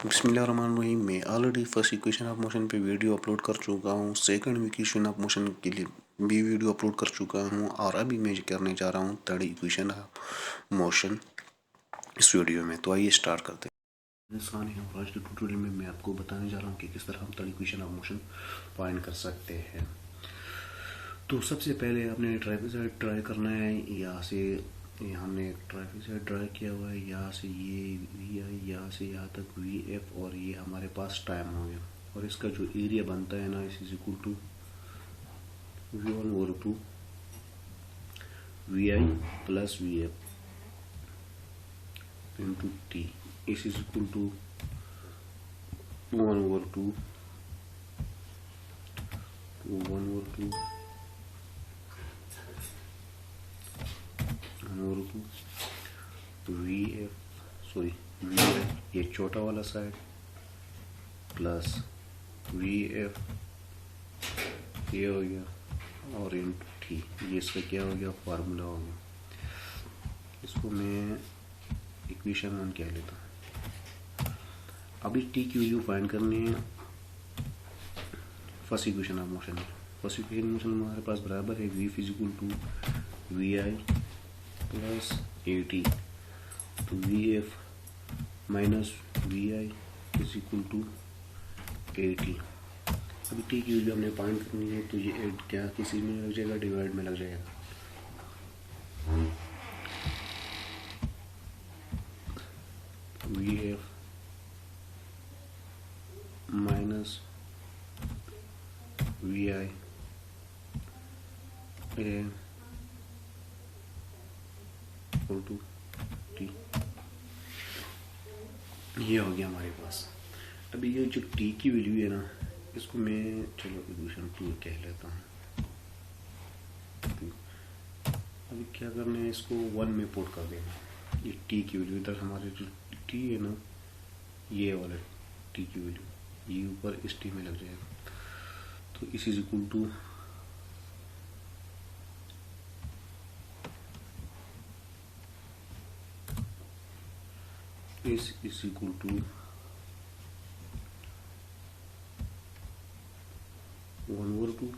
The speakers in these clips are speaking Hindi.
बिस्मिल्लाहिर्रहमानिर्रहीम। मैं already first equation of motion पे वीडियो अपलोड कर चुका हूँ। सेकंड इक्वेशन ऑफ मोशन के लिए भी वीडियो अपलोड कर चुका हूँ और अभी मैं करने जा रहा हूँ थर्ड इक्वेशन ऑफ मोशन इस वीडियो में। तो आइए स्टार्ट करते हैं। आज के ट्यूटोरियल में मैं आपको बताने जा रहा हूँ कि किस तरह हम third equation of motion find कर सकते हैं। तो सबसे पहले आपने ट्राइपेजॉइड ट्राई करना है। यहाँ से हमने ट्राइपेजॉइड ड्रा किया हुआ है। यहाँ से ये वी आई, यहाँ से यहाँ तक वी एफ, और ये हमारे पास टाइम हो गया। और इसका जो एरिया बनता है ना, this is equal to V one over two V I plus V F into T. This is equal to one over two V F, sorry V F, ये छोटा वाला साइड प्लस वी एफ ये हो गया और इंटू टी। ये इसका क्या हो गया, फार्मूला हो गया। इसको मैं इक्वेशन 1 कह लेता हूँ। अभी टी की वैल्यू फाइंड करनी है फर्स्ट इक्वेशन ऑफ मोशन में। फर्स्ट इक्वेशन मोशन हमारे पास बराबर है V F equal to V I plus A T, तो V F minus V I is equal to A T. अभी टी की वैल्यू हमने फाइंड करनी है, तो ये एड क्या किसी में लग जाएगा, डिवाइड में लग जाएगा। V F minus V I equal to T. ये हो गया हमारे पास। अभी ये जो टी की वैल्यू है ना, इसको मैं चलो इक्वेशन 2 कह लेता हूँ। अभी क्या करना है, इसको 1 में पुट कर देना। ये टी की वैल्यू इधर हमारे जो टी है ना, ये वाला टी की वैल्यू ये ऊपर इस टी में लग जाएगा। तो इस इज इक्वल टू इस is equal to 1/2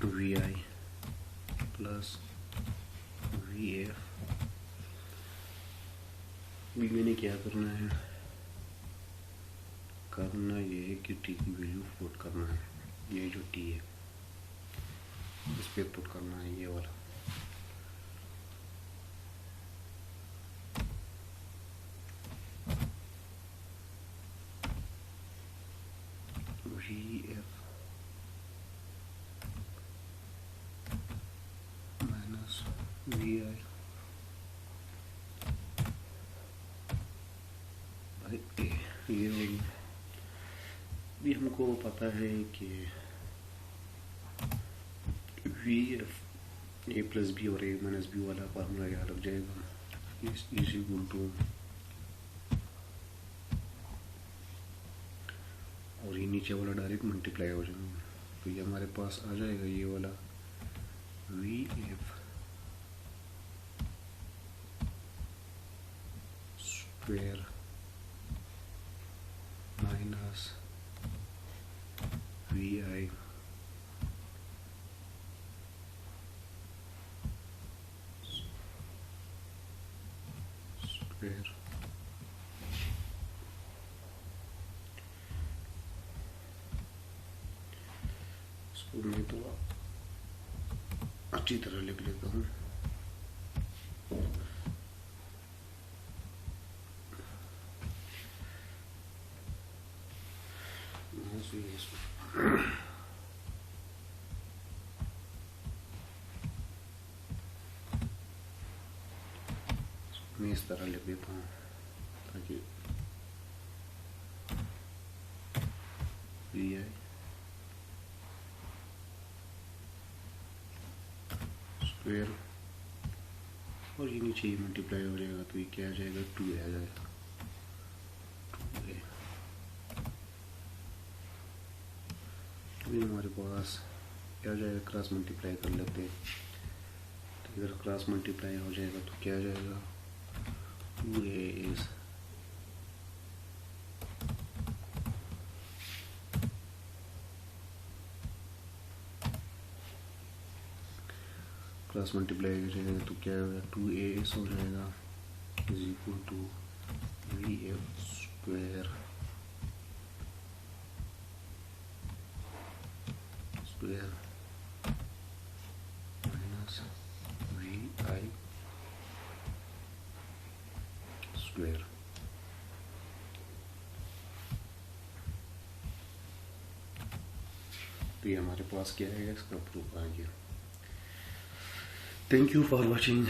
V I plus V F. भी मैंने क्या करना है, करना ये है कि टी की वैल्यू पुट करना है। ये जो टी है इस पे पुट करना है, ये वाला। V F minus V I ये होगी। भी हमको पता है कि V F A plus B और ए माइनस बी वाला फार्मूला याद रख जाएगा। इस इक्वल टू, और ये नीचे वाला डायरेक्ट मल्टीप्लाई हो जाएगा। तो ये हमारे पास आ जाएगा ये वाला V F square minus V I square मैं तो अच्छी तरह लिख लेता हूँ। मैं इस तरह लिख देता हूँ ताकि वी आई स्क्वायर और ये नीचे मल्टीप्लाई हो जाएगा, तो ये क्या आ जाएगा, 2 आ जाएगा। अभी हमारे पास क्या जाएगा, क्रॉस मल्टीप्लाई कर लेते हैं। तो इधर क्रॉस मल्टीप्लाई हो जाएगा तो क्या जाएगा, 2a इज क्रॉस मल्टीप्लाई हो जाएगा तो क्या होगा, 2a हो जाएगा is equal to vf square minus vi square. तो ये हमारे पास क्या है, इसका प्रूफ आ गया। Thank you for watching.